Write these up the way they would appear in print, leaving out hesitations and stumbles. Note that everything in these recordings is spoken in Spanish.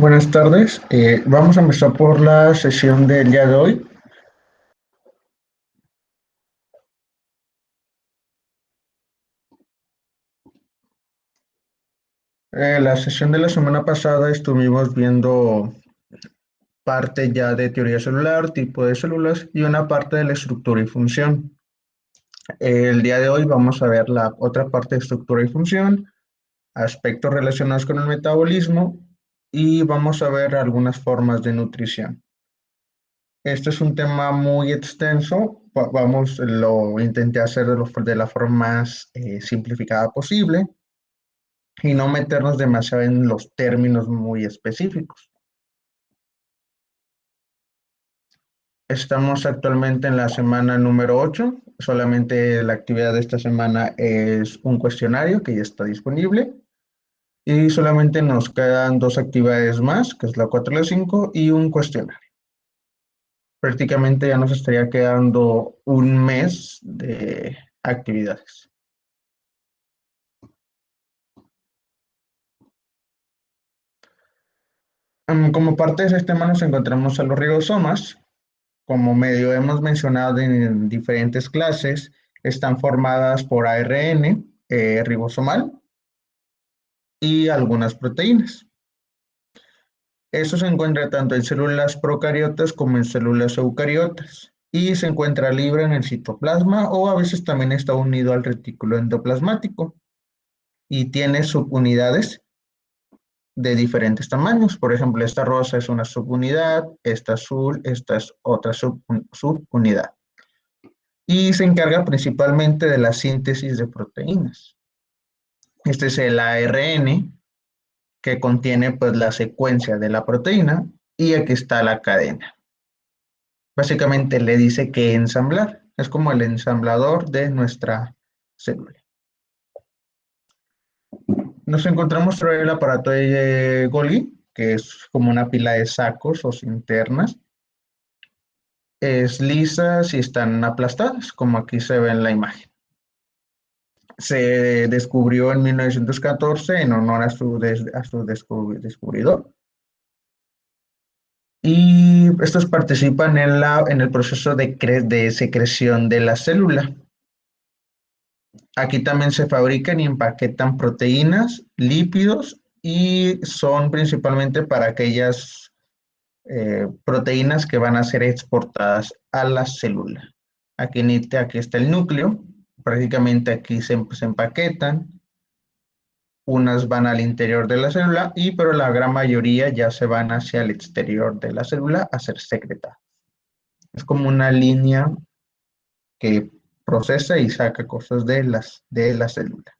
Buenas tardes. Vamos a empezar por la sesión del día de hoy. La sesión de la semana pasada estuvimos viendo parte ya de teoría celular, tipo de células y una parte de la estructura y función. El día de hoy vamos a ver la otra parte de estructura y función, aspectos relacionados con el metabolismo y vamos a ver algunas formas de nutrición. Este es un tema muy extenso. Lo intenté hacer de la forma más simplificada posible y no meternos demasiado en los términos muy específicos. Estamos actualmente en la semana número 8. Solamente la actividad de esta semana es un cuestionario que ya está disponible. Y solamente nos quedan dos actividades más, que es la 4 y la 5, y un cuestionario. Prácticamente ya nos estaría quedando un mes de actividades. Como parte de ese tema nos encontramos a los ribosomas. Como medio hemos mencionado en diferentes clases, están formadas por ARN ribosomal y algunas proteínas. Eso se encuentra tanto en células procariotas como en células eucariotas y se encuentra libre en el citoplasma o a veces también está unido al retículo endoplasmático y tiene subunidades de diferentes tamaños. Por ejemplo, esta rosa es una subunidad, esta azul, esta es otra subunidad. Y se encarga principalmente de la síntesis de proteínas. Este es el ARN que contiene pues la secuencia de la proteína y aquí está la cadena. Básicamente le dice que ensamblar, es como el ensamblador de nuestra célula. Nos encontramos sobre el aparato de Golgi, que es como una pila de sacos o cinternas. Es lisas y están aplastadas, como aquí se ve en la imagen. Se descubrió en 1914 en honor a su descubridor. Y estos participan en el proceso de secreción de la célula. Aquí también se fabrican y empaquetan proteínas, lípidos y son principalmente para aquellas proteínas que van a ser exportadas a la célula. Aquí está el núcleo, prácticamente aquí se empaquetan, unas van al interior de la célula, pero la gran mayoría ya se van hacia el exterior de la célula a ser secretadas. Es como una línea que procesa y saca cosas de la célula.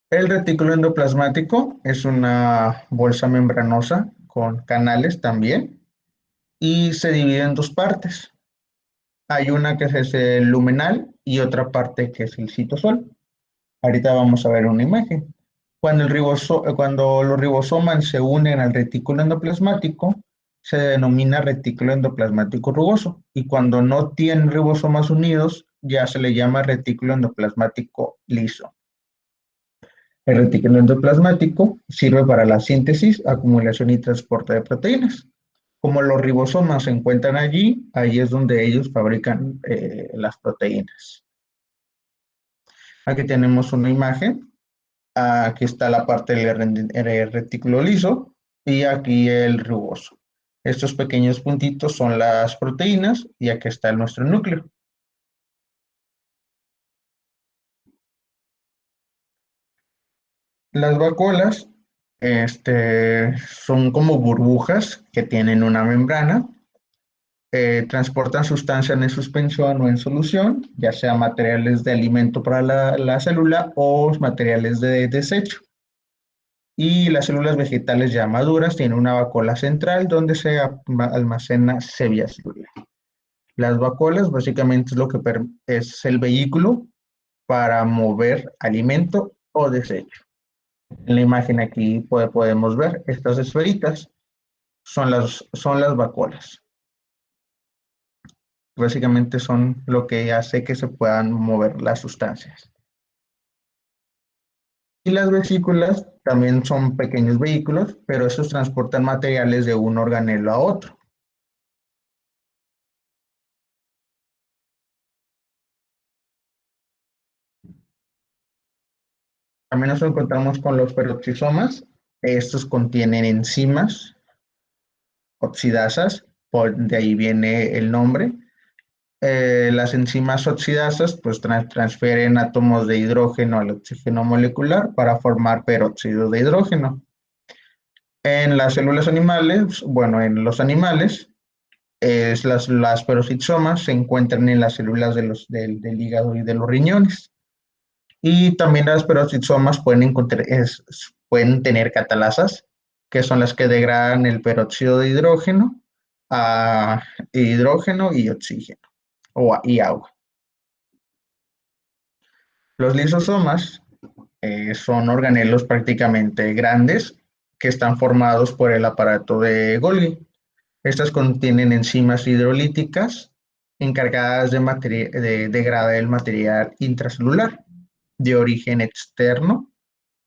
El retículo endoplasmático es una bolsa membranosa con canales también y se divide en dos partes. Hay una que es el lumenal y otra parte que es el citosol. Ahorita vamos a ver una imagen. Cuando los ribosomas se unen al retículo endoplasmático, se denomina retículo endoplasmático rugoso. Y cuando no tienen ribosomas unidos, ya se le llama retículo endoplasmático liso. El retículo endoplasmático sirve para la síntesis, acumulación y transporte de proteínas. Como los ribosomas se encuentran allí, ahí es donde ellos fabrican las proteínas. Aquí tenemos una imagen. Aquí está la parte del retículo liso y aquí el rugoso. Estos pequeños puntitos son las proteínas y aquí está nuestro núcleo. Las vacuolas son como burbujas que tienen una membrana, transportan sustancias en suspensión o en solución, ya sea materiales de alimento para la célula o materiales de desecho. Y las células vegetales ya maduras tienen una vacuola central donde se almacena stevia celular. Las vacuolas básicamente es es el vehículo para mover alimento o desecho. En la imagen aquí podemos ver estas esferitas son las vacuolas. Básicamente son lo que hace que se puedan mover las sustancias. Y las vesículas también son pequeños vehículos, pero esos transportan materiales de un organelo a otro. También nos encontramos con los peroxisomas. Estos contienen enzimas oxidasas, de ahí viene el nombre. Las enzimas oxidasas pues transfieren átomos de hidrógeno al oxígeno molecular para formar peróxido de hidrógeno. En las células animales, bueno, en los animales, las peroxisomas se encuentran en las células del hígado y de los riñones. Y también las peroxisomas pueden tener catalasas, que son las que degradan el peróxido de hidrógeno a hidrógeno y oxígeno y agua. Los lisosomas son organelos prácticamente grandes que están formados por el aparato de Golgi. Estas contienen enzimas hidrolíticas encargadas de degradar el material intracelular de origen externo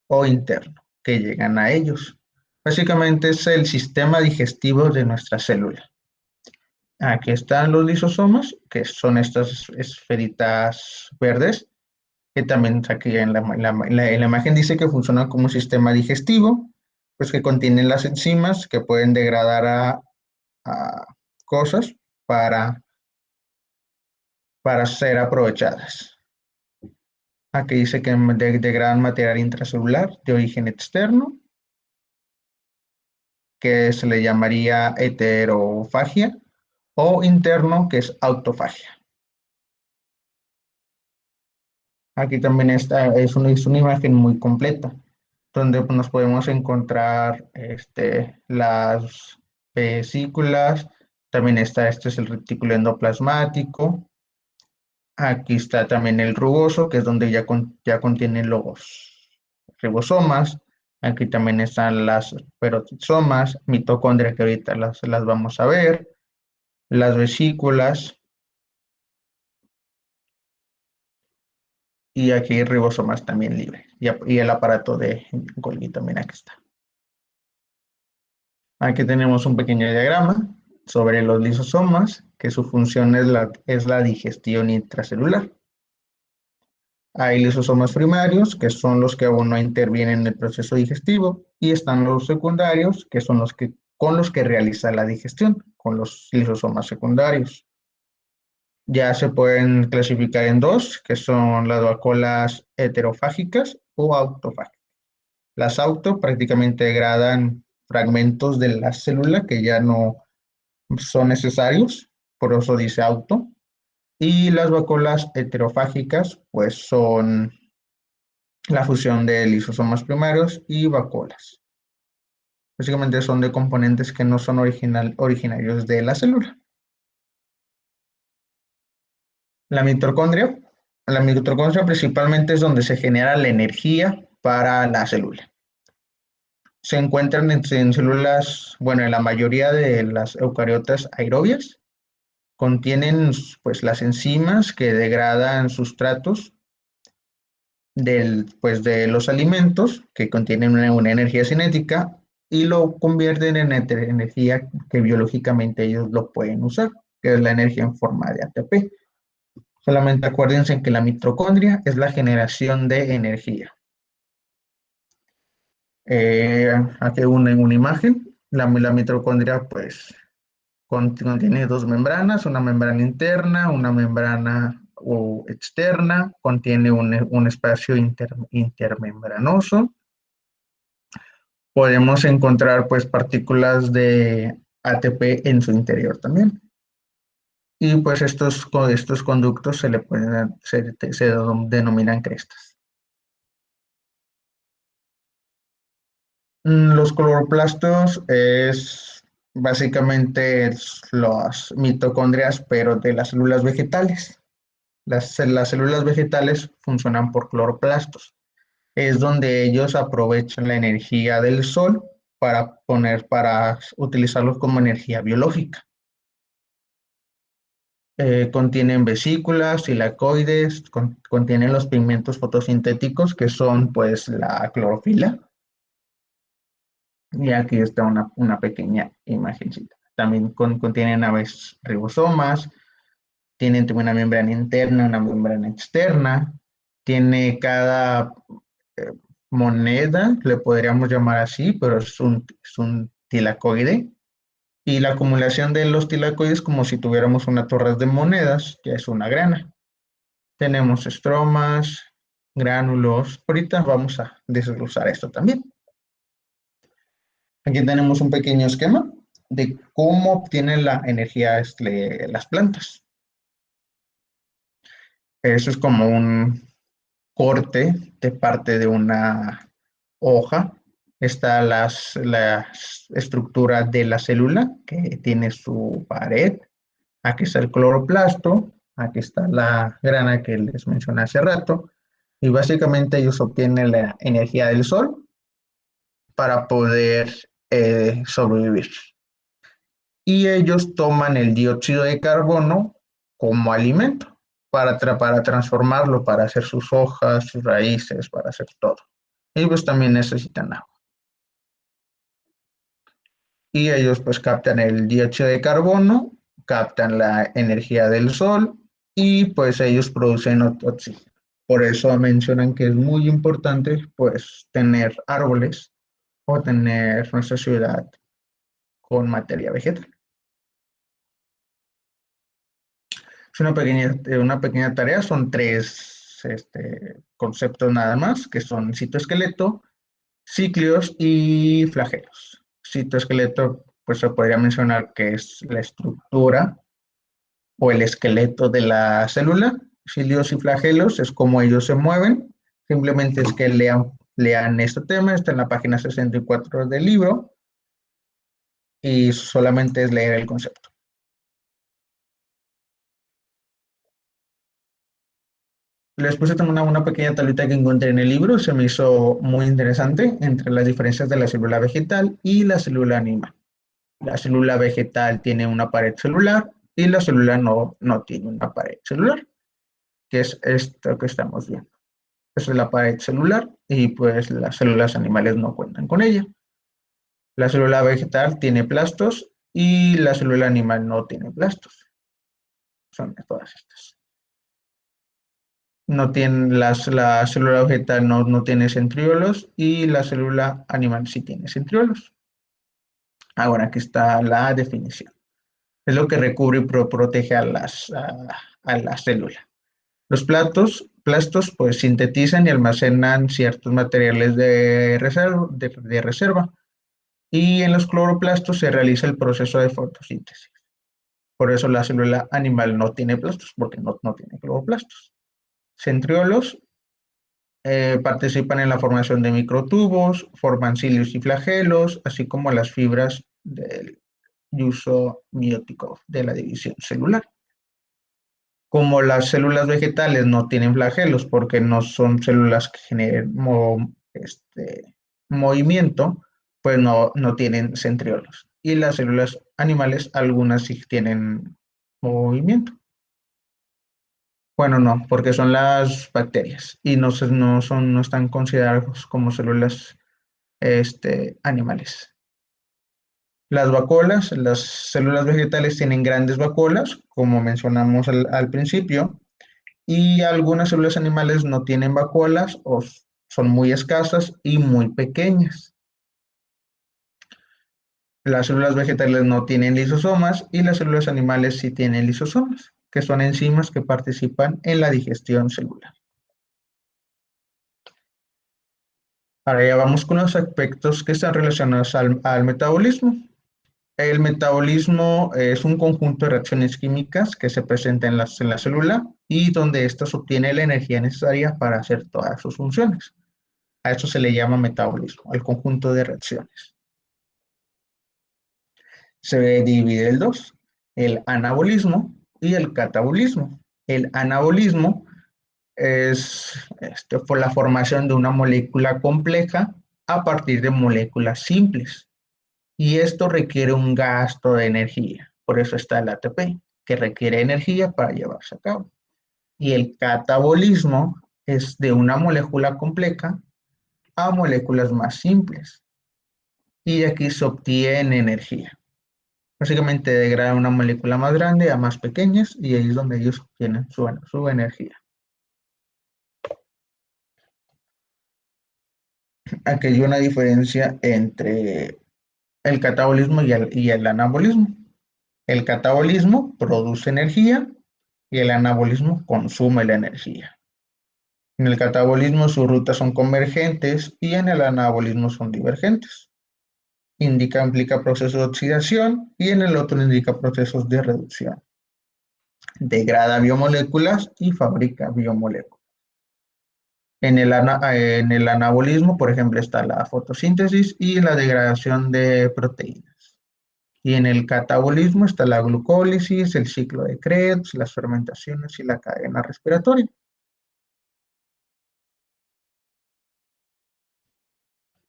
o interno que llegan a ellos. Básicamente es el sistema digestivo de nuestra célula. Aquí están los lisosomas, que son estas esferitas verdes, que también aquí en la imagen dice que funcionan como un sistema digestivo, pues que contienen las enzimas que pueden degradar a cosas para, para ser aprovechadas. Aquí dice que degradan material intracelular de origen externo, que se le llamaría heterofagia, o interno, que es autofagia. Aquí también es una imagen muy completa, donde nos podemos encontrar las vesículas, también este es el retículo endoplasmático, aquí está también el rugoso, que es donde ya contiene los ribosomas, aquí también están las peroxisomas, mitocondria, que ahorita las vamos a ver, las vesículas, y aquí hay ribosomas también libres, y el aparato de Golgi también aquí está. Aquí tenemos un pequeño diagrama sobre los lisosomas, que su función es la digestión intracelular. Hay lisosomas primarios, que son los que aún no intervienen en el proceso digestivo, y están los secundarios, que son con los que realiza la digestión, con los lisosomas secundarios. Ya se pueden clasificar en dos, que son las vacuolas heterofágicas o autofágicas. Las auto prácticamente degradan fragmentos de la célula que ya no son necesarios, por eso dice auto. Y las vacuolas heterofágicas, pues son la fusión de lisosomas primarios y vacuolas. Básicamente son de componentes que no son originarios de la célula. La mitocondria. La mitocondria principalmente es donde se genera la energía para la célula. Se encuentran en células, bueno, en la mayoría de las eucariotas aerobias, contienen pues las enzimas que degradan sustratos pues, de los alimentos que contienen una energía cinética y lo convierten en energía que biológicamente ellos lo pueden usar, que es la energía en forma de ATP. Solamente acuérdense que la mitocondria es la generación de energía. Aquí una imagen. La mitocondria pues contiene dos membranas, una membrana interna, una membrana externa, contiene un espacio intermembranoso. Podemos encontrar pues partículas de ATP en su interior también. Y pues estos conductos se denominan crestas. Los cloroplastos es básicamente las mitocondrias, pero de las células vegetales. Las células vegetales funcionan por cloroplastos. Es donde ellos aprovechan la energía del sol para utilizarlos como energía biológica. Contienen vesículas, tilacoides, contienen los pigmentos fotosintéticos que son pues la clorofila. Y aquí está una pequeña imagencita. También contienen a veces ribosomas, tienen una membrana interna, una membrana externa, tiene cada eh, moneda, le podríamos llamar así, pero es un tilacoide. Y la acumulación de los tilacoides como si tuviéramos una torre de monedas, que es una grana. Tenemos estromas, gránulos. Ahorita vamos a desglosar esto también. Aquí tenemos un pequeño esquema de cómo obtienen la energía las plantas. Eso es como un corte de parte de una hoja. Está la estructura de la célula que tiene su pared. Aquí está el cloroplasto. Aquí está la grana que les mencioné hace rato. Y básicamente ellos obtienen la energía del sol para poder sobrevivir. Y ellos toman el dióxido de carbono como alimento para transformarlo, para hacer sus hojas, sus raíces, para hacer todo. Ellos también necesitan agua. Y ellos pues captan el dióxido de carbono, captan la energía del sol y pues ellos producen oxígeno. Por eso mencionan que es muy importante pues tener árboles o tener nuestra ciudad con materia vegetal. Es una pequeña tarea, son tres conceptos nada más, que son citoesqueleto, cíclidos y flagelos. Citoesqueleto, pues se podría mencionar que es la estructura o el esqueleto de la célula. Cilios y flagelos es como ellos se mueven. Simplemente es que lean este tema, está en la página 64 del libro y solamente es leer el concepto. Les puse también una pequeña tablita que encontré en el libro, se me hizo muy interesante entre las diferencias de la célula vegetal y la célula animal. La célula vegetal tiene una pared celular y la célula no tiene una pared celular, que es esto que estamos viendo. Esa es la pared celular y pues las células animales no cuentan con ella. La célula vegetal tiene plastos y la célula animal no tiene plastos. Son todas estas. No tiene, la célula vegetal no tiene centriolos y la célula animal sí tiene centriolos. Ahora aquí está la definición. Es lo que recubre y protege a la célula. Los plastos pues sintetizan y almacenan ciertos materiales de reserva y en los cloroplastos se realiza el proceso de fotosíntesis. Por eso la célula animal no tiene plastos, porque no tiene cloroplastos. Centriolos participan en la formación de microtubos, forman cilios y flagelos, así como las fibras del uso miótico de la división celular. Como las células vegetales no tienen flagelos porque no son células que generen movimiento, pues no tienen centriolos. Y las células animales, algunas sí tienen movimiento. Bueno, no, porque son las bacterias y no están considerados como células animales. Las células vegetales tienen grandes vacuolas, como mencionamos al principio, y algunas células animales no tienen vacuolas o son muy escasas y muy pequeñas. Las células vegetales no tienen lisosomas y las células animales sí tienen lisosomas, que son enzimas que participan en la digestión celular. Ahora ya vamos con los aspectos que están relacionados al metabolismo. El metabolismo es un conjunto de reacciones químicas que se presentan en la célula y donde ésta obtiene la energía necesaria para hacer todas sus funciones. A eso se le llama metabolismo, al conjunto de reacciones. Se divide en dos, el anabolismo y el catabolismo. El anabolismo es por la formación de una molécula compleja a partir de moléculas simples. Y esto requiere un gasto de energía, por eso está el ATP. que requiere energía para llevarse a cabo. Y el catabolismo es de una molécula compleja a moléculas más simples. Y de aquí se obtiene energía. Básicamente degrada una molécula más grande a más pequeñas y ahí es donde ellos obtienen su energía. Aquí hay una diferencia entre el catabolismo y el anabolismo. El catabolismo produce energía y el anabolismo consume la energía. En el catabolismo sus rutas son convergentes y en el anabolismo son divergentes. Implica procesos de oxidación y en el otro indica procesos de reducción. Degrada biomoléculas y fabrica biomoléculas. En el anabolismo, por ejemplo, está la fotosíntesis y la degradación de proteínas. Y en el catabolismo está la glucólisis, el ciclo de Krebs, las fermentaciones y la cadena respiratoria.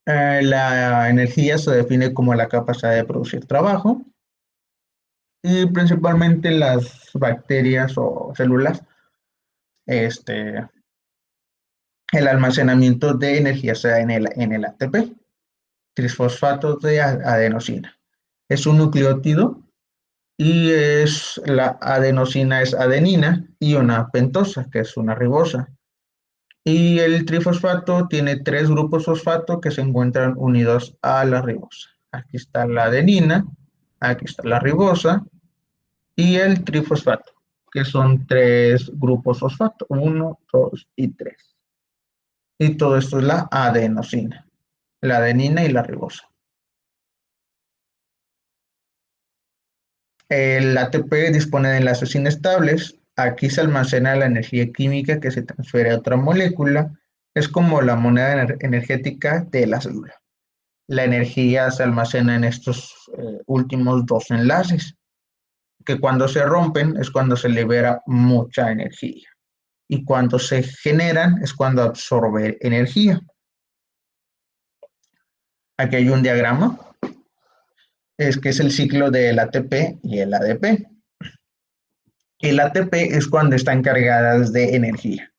La energía se define como la capacidad de producir trabajo y principalmente las bacterias o células, este, el almacenamiento de energía se da en el ATP, trisfosfato de adenosina. Es un nucleótido y la adenosina es adenina y una pentosa, que es una ribosa. Y el trifosfato tiene tres grupos fosfato que se encuentran unidos a la ribosa. Aquí está la adenina, aquí está la ribosa y el trifosfato, que son tres grupos fosfato, uno, dos y tres. Y todo esto es la adenosina, la adenina y la ribosa. El ATP dispone de enlaces inestables. Aquí se almacena la energía química que se transfiere a otra molécula. Es como la moneda energética de la célula. La energía se almacena en estos últimos dos enlaces, que cuando se rompen es cuando se libera mucha energía. Y cuando se generan es cuando absorbe energía. Aquí hay un diagrama, es que es el ciclo del ATP y el ADP. El ATP es cuando están cargadas de energía.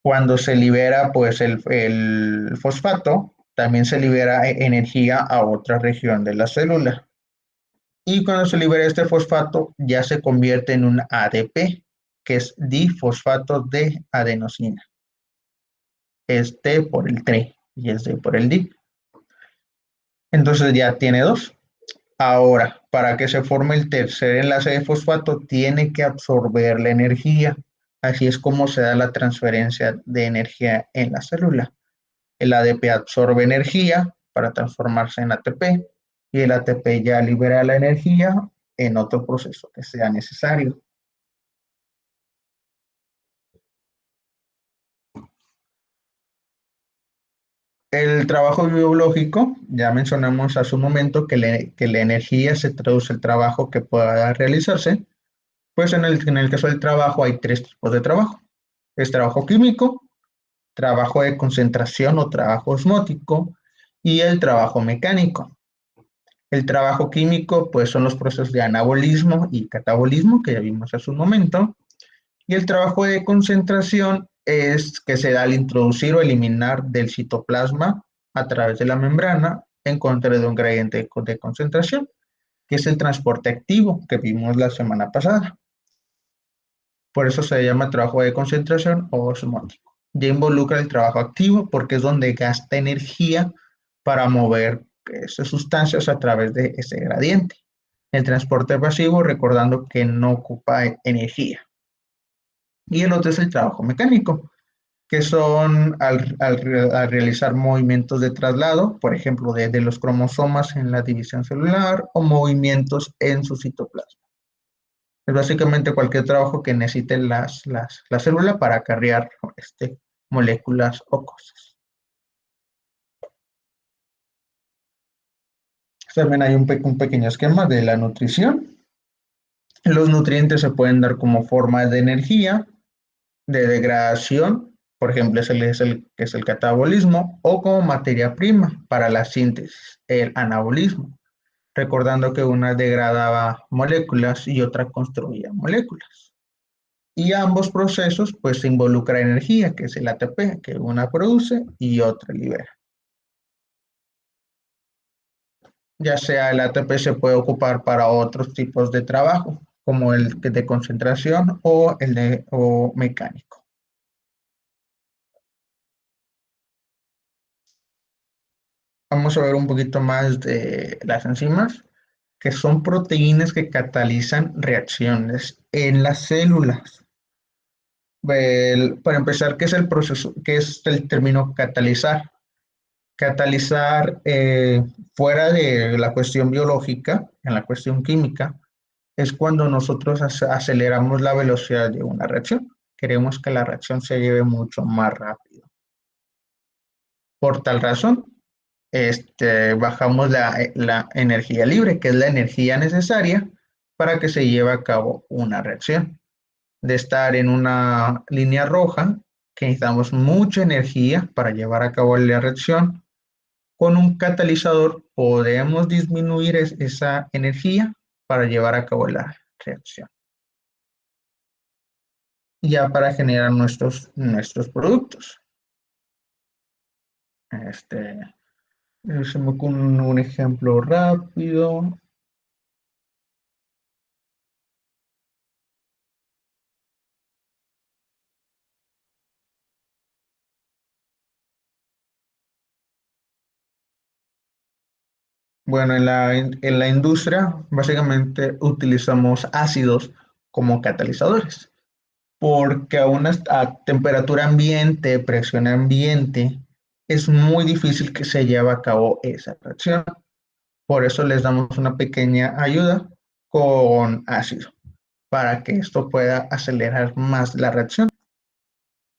Cuando se libera pues el fosfato, también se libera energía a otra región de la célula. Y cuando se libera este fosfato, ya se convierte en un ADP, que es difosfato de adenosina. Es D por el TRE y es D por el di. Entonces ya tiene dos. Ahora, para que se forme el tercer enlace de fosfato, tiene que absorber la energía. Así es como se da la transferencia de energía en la célula. El ADP absorbe energía para transformarse en ATP y el ATP ya libera la energía en otro proceso que sea necesario. El trabajo biológico, ya mencionamos hace un momento que la energía se traduce al trabajo que pueda realizarse. Pues en el caso del trabajo hay tres tipos de trabajo. Es trabajo químico, trabajo de concentración o trabajo osmótico y el trabajo mecánico. El trabajo químico, pues son los procesos de anabolismo y catabolismo que ya vimos hace un momento. Y el trabajo de concentración es que se da al introducir o eliminar del citoplasma a través de la membrana en contra de un gradiente de concentración, que es el transporte activo que vimos la semana pasada. Por eso se llama trabajo de concentración o osmótico. Ya involucra el trabajo activo porque es donde gasta energía para mover esas sustancias a través de ese gradiente. El transporte pasivo, recordando que no ocupa energía. Y el otro es el trabajo mecánico, que son al realizar movimientos de traslado, por ejemplo, de los cromosomas en la división celular o movimientos en su citoplasma. Es básicamente cualquier trabajo que necesite la célula para acarrear moléculas o cosas. También hay un pequeño esquema de la nutrición. Los nutrientes se pueden dar como forma de energía, de degradación, por ejemplo, que es el catabolismo, o como materia prima para la síntesis, el anabolismo. recordando que una degradaba moléculas y otra construía moléculas. Y ambos procesos pues involucran energía, que es el ATP, que una produce y otra libera. Ya sea el ATP se puede ocupar para otros tipos de trabajo, como el de concentración o o mecánico. Vamos a ver un poquito más de las enzimas, que son proteínas que catalizan reacciones en las células. Para empezar, ¿qué es el proceso? ¿Qué es el término catalizar? Catalizar, fuera de la cuestión biológica, en la cuestión química, es cuando nosotros aceleramos la velocidad de una reacción. Queremos que la reacción se lleve mucho más rápido. Por tal razón, bajamos la energía libre, que es la energía necesaria para que se lleve a cabo una reacción. De estar en una línea roja, que necesitamos mucha energía para llevar a cabo la reacción, con un catalizador podemos disminuir esa energía para llevar a cabo la reacción, ya para generar nuestros productos. Este, Se me ocurre un ejemplo rápido. Bueno, en la industria básicamente utilizamos ácidos como catalizadores, porque a temperatura ambiente, presión ambiente, es muy difícil que se lleve a cabo esa reacción. Por eso les damos una pequeña ayuda con ácido, para que esto pueda acelerar más la reacción.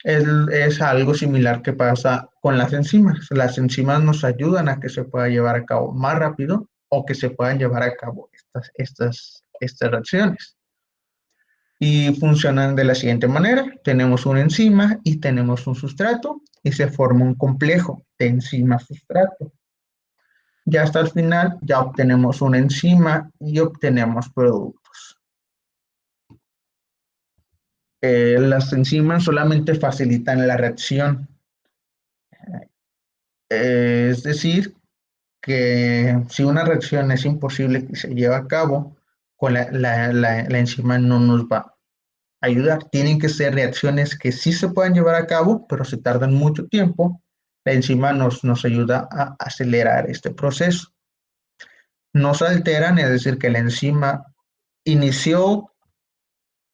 Es algo similar que pasa con las enzimas. Las enzimas nos ayudan a que se pueda llevar a cabo más rápido o que se puedan llevar a cabo estas reacciones. Y funcionan de la siguiente manera. Tenemos una enzima y tenemos un sustrato y se forma un complejo de enzima-sustrato. Ya hasta el final ya obtenemos una enzima y obtenemos productos. Las enzimas solamente facilitan la reacción. Es decir, que si una reacción es imposible que se lleve a cabo, con la enzima no nos va a ayudar. Tienen que ser reacciones que sí se puedan llevar a cabo, pero se tardan mucho tiempo. La enzima nos ayuda a acelerar este proceso. No se alteran, es decir, que la enzima inició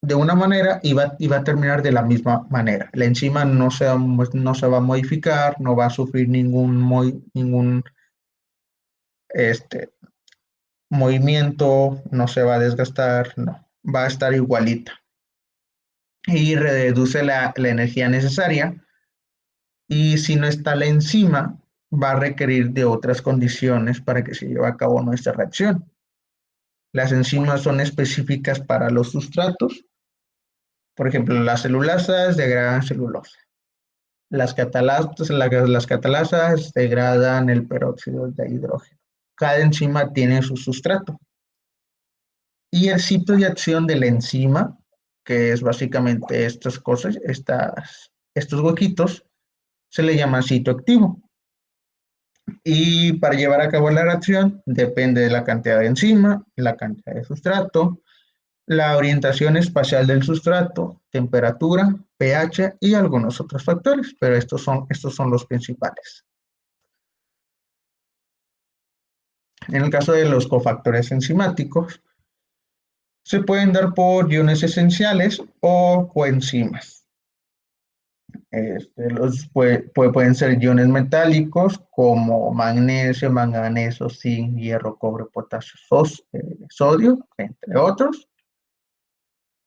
de una manera y va a terminar de la misma manera. La enzima no se va a modificar, no va a sufrir ningún este, movimiento, no se va a desgastar, no, va a estar igualita. Y reduce la energía necesaria. Y si no está la enzima, va a requerir de otras condiciones para que se lleve a cabo nuestra reacción. Las enzimas son específicas para los sustratos. Por ejemplo, las celulasas degradan celulosa. Las catalasas degradan el peróxido de hidrógeno. Cada enzima tiene su sustrato. Y el sitio de acción de la enzima, que es básicamente estas cosas, estos huequitos, se le llama sitio activo. Y para llevar a cabo la reacción depende de la cantidad de enzima, la cantidad de sustrato, la orientación espacial del sustrato, temperatura, pH y algunos otros factores, pero estos son los principales. En el caso de los cofactores enzimáticos, se pueden dar por iones esenciales o coenzimas. Pueden ser iones metálicos como magnesio, manganeso, zinc, hierro, cobre, potasio, sodio, entre otros.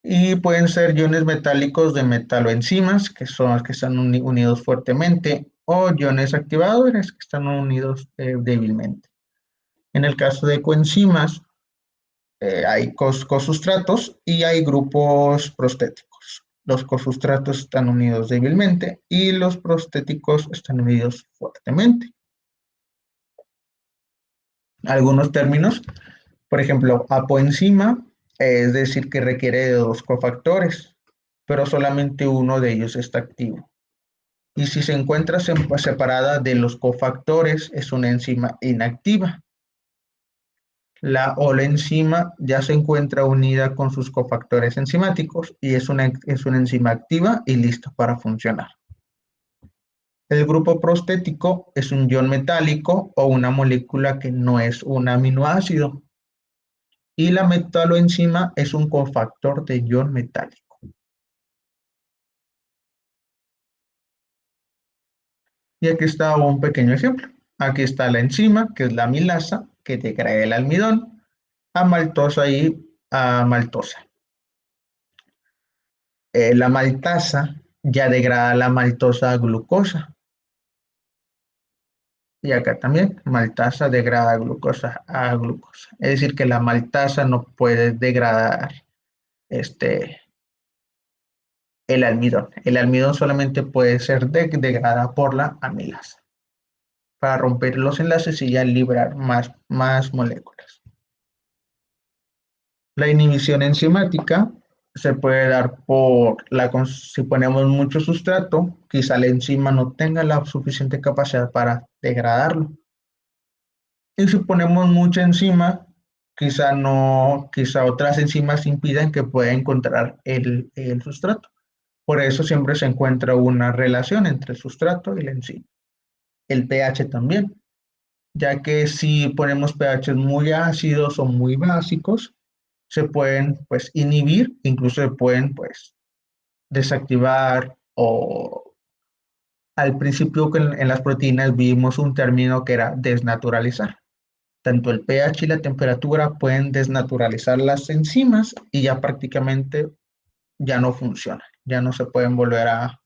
Y pueden ser iones metálicos de metaloenzimas, que son los que están unidos fuertemente, o iones activadores, que están unidos débilmente. En el caso de coenzimas, hay cosustratos y hay grupos prostéticos. Los cosustratos están unidos débilmente y los prostéticos están unidos fuertemente. Algunos términos, por ejemplo, apoenzima, es decir, que requiere de dos cofactores, pero solamente uno de ellos está activo. Y si se encuentra separada de los cofactores, es una enzima inactiva. La enzima ya se encuentra unida con sus cofactores enzimáticos y es una enzima activa y lista para funcionar. El grupo prostético es un ion metálico o una molécula que no es un aminoácido. Y la metaloenzima es un cofactor de ion metálico. Y aquí está un pequeño ejemplo. Aquí está la enzima, que es la amilasa, que degrada el almidón a maltosa y a maltosa. La maltasa ya degrada la maltosa a glucosa. Y acá también, maltasa degrada glucosa a glucosa. Es decir, que la maltasa no puede degradar este, el almidón. El almidón solamente puede ser degradada por la amilasa para romper los enlaces y ya liberar más moléculas. La inhibición enzimática se puede dar si ponemos mucho sustrato, quizá la enzima no tenga la suficiente capacidad para degradarlo. Y si ponemos mucha enzima, quizá no, quizá otras enzimas impidan que pueda encontrar el sustrato. Por eso siempre se encuentra una relación entre el sustrato y la enzima. El pH también, ya que si ponemos pH muy ácidos o muy básicos, se pueden pues inhibir, incluso se pueden pues desactivar o al principio en las proteínas vimos un término que era desnaturalizar. Tanto el pH y la temperatura pueden desnaturalizar las enzimas y ya prácticamente ya no funcionan, ya no se pueden volver a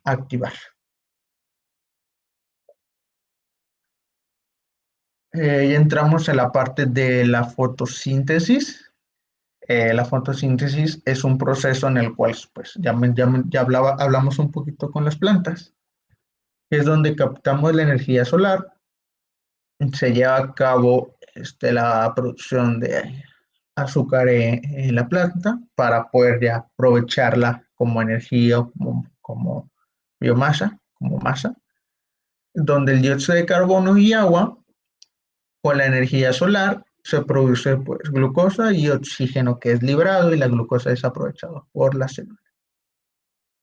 activar. Y entramos en la parte de la fotosíntesis. La fotosíntesis es un proceso en el cual pues, hablamos un poquito con las plantas, que es donde captamos la energía solar, se lleva a cabo la producción de azúcar en la planta para poder ya aprovecharla como energía o como biomasa, como masa, donde el dióxido de carbono y agua con la energía solar se produce pues, glucosa y oxígeno que es liberado y la glucosa es aprovechada por la célula.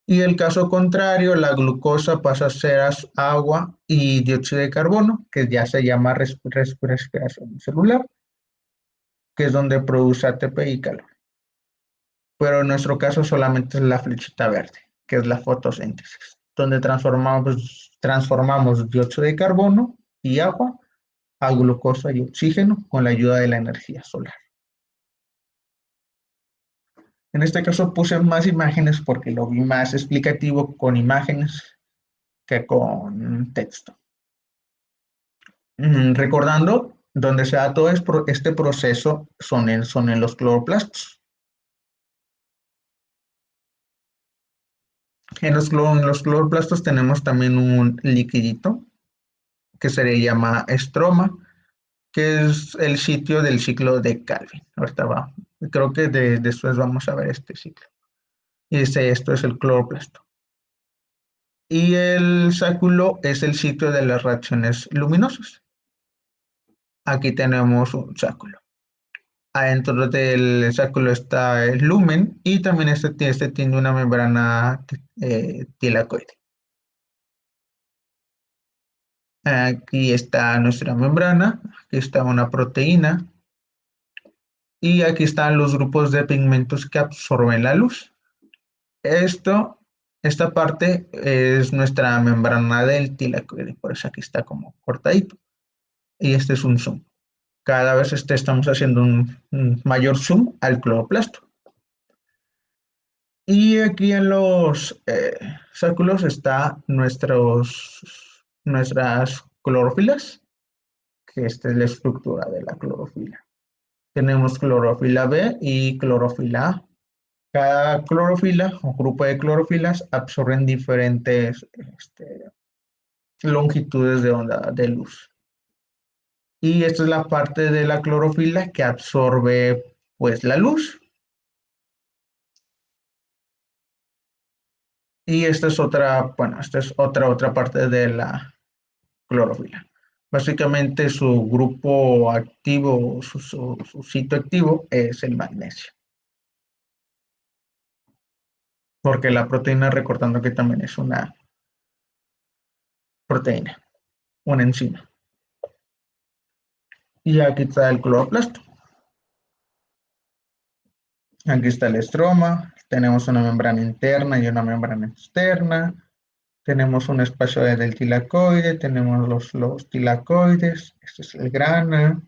Y el caso contrario, la glucosa pasa a ser agua y dióxido de carbono, que ya se llama respiración celular, que es donde produce ATP y calor. Pero en nuestro caso solamente es la flechita verde, que es la fotosíntesis, donde transformamos dióxido de carbono y agua a glucosa y oxígeno con la ayuda de la energía solar. En este caso puse más imágenes porque lo vi más explicativo con imágenes que con texto. Recordando, donde se da todo este proceso son en los cloroplastos. En los cloroplastos tenemos también un liquidito que se le llama estroma, que es el sitio del ciclo de Calvin. Ahorita va, creo que después vamos a ver este ciclo. Y esto es el cloroplasto. Y el sáculo es el sitio de las reacciones luminosas. Aquí tenemos un sáculo. Adentro del sáculo está el lumen y también este tiene una membrana tilacoide. Aquí está nuestra membrana, aquí está una proteína y aquí están los grupos de pigmentos que absorben la luz. Esto, esta parte es nuestra membrana del tilacoide, por eso aquí está como cortadito. Y este es un zoom. Cada vez estamos haciendo un mayor zoom al cloroplasto. Y aquí en los círculos está nuestras clorofilas, que esta es la estructura de la clorofila. Tenemos clorofila B y clorofila A. Cada clorofila o grupo de clorofilas absorben diferentes longitudes de onda de luz. Y esta es la parte de la clorofila que absorbe pues la luz. Y esta es otra, bueno, esta es otra parte de la clorofila. Básicamente su grupo activo, su sitio activo es el magnesio. Porque la proteína, recordando que también es una proteína, una enzima. Y aquí está el cloroplasto. Aquí está el estroma. Tenemos una membrana interna y una membrana externa. Tenemos un espacio del tilacoide. Tenemos los tilacoides. Este es el grana.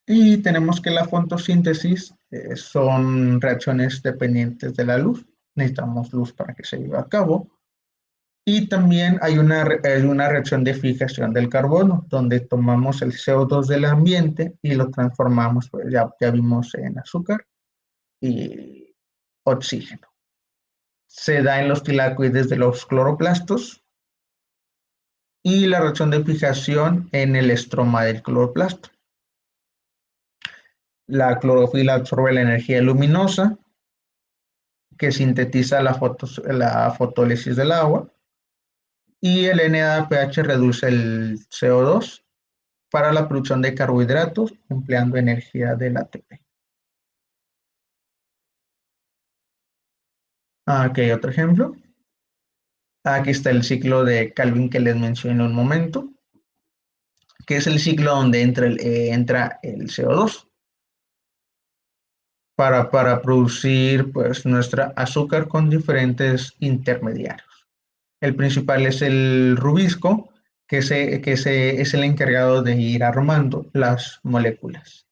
Y tenemos que la fotosíntesis son reacciones dependientes de la luz. Necesitamos luz para que se lleve a cabo. Y también hay una reacción de fijación del carbono, donde tomamos el CO2 del ambiente y lo transformamos, pues ya vimos en azúcar y oxígeno. Se da en los tilacoides de los cloroplastos y la reacción de fijación en el estroma del cloroplasto. La clorofila absorbe la energía luminosa que sintetiza la fotólisis del agua y el NADPH reduce el CO2 para la producción de carbohidratos empleando energía del ATP. Aquí hay otro ejemplo. Aquí está el ciclo de Calvin que les mencioné un momento, que es el ciclo donde entra el CO2 para producir pues, nuestra azúcar con diferentes intermediarios. El principal es el rubisco, es el encargado de ir armando las moléculas.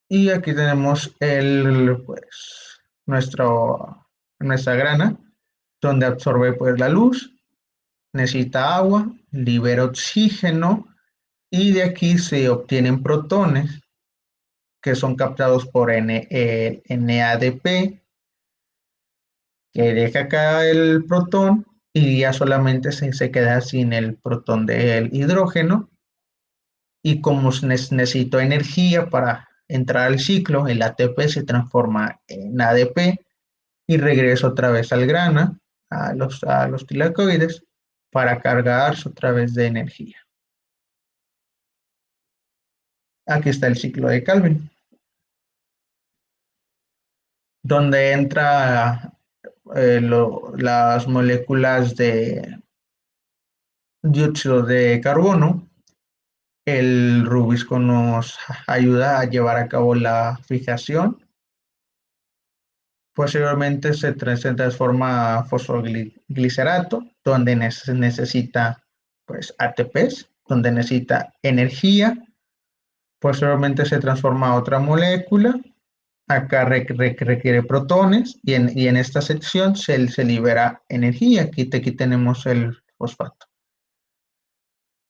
Y aquí tenemos nuestra grana, donde absorbe pues, la luz, necesita agua, libera oxígeno y de aquí se obtienen protones que son captados por NADP, que deja acá el protón y ya solamente se queda sin el protón del hidrógeno. Y como necesito energía para entrar al ciclo, el ATP se transforma en ADP y regreso otra vez al grana, a los tilacoides, para cargarse otra vez de energía. Aquí está el ciclo de Calvin, donde entra las moléculas de dióxido de carbono. El rubisco nos ayuda a llevar a cabo la fijación. Posteriormente se transforma a fosfoglicerato, donde necesita pues, ATPs, donde necesita energía. Posteriormente se transforma a otra molécula. Acá requiere protones y en esta sección se libera energía. Aquí tenemos el fosfato.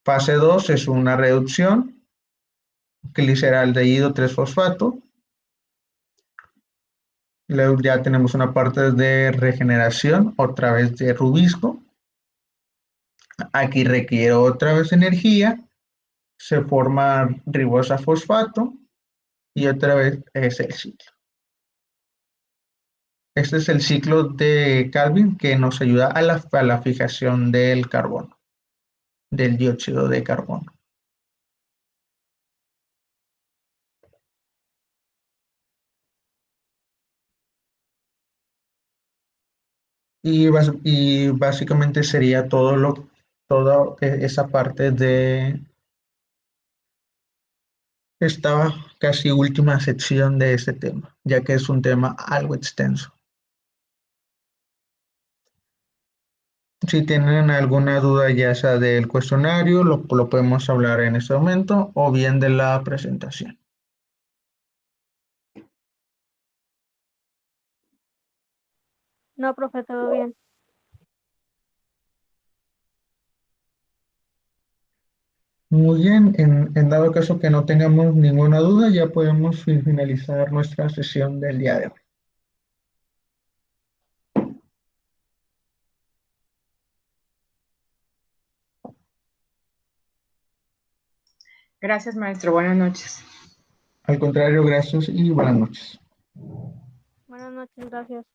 Fase 2 es una reducción, gliceraldehído 3-fosfato. Luego ya tenemos una parte de regeneración, otra vez de rubisco. Aquí requiere otra vez energía, se forma ribosa fosfato y otra vez es el ciclo. Este es el ciclo de Calvin que nos ayuda a la fijación del carbono, del dióxido de carbono. Y básicamente sería toda esa parte de esta casi última sección de este tema, ya que es un tema algo extenso. Si tienen alguna duda ya sea del cuestionario, lo podemos hablar en este momento o bien de la presentación. No, profe, todo bien. Muy bien, en dado caso que no tengamos ninguna duda, ya podemos finalizar nuestra sesión del día de hoy. Gracias, maestro. Buenas noches. Al contrario, gracias y buenas noches. Buenas noches, gracias.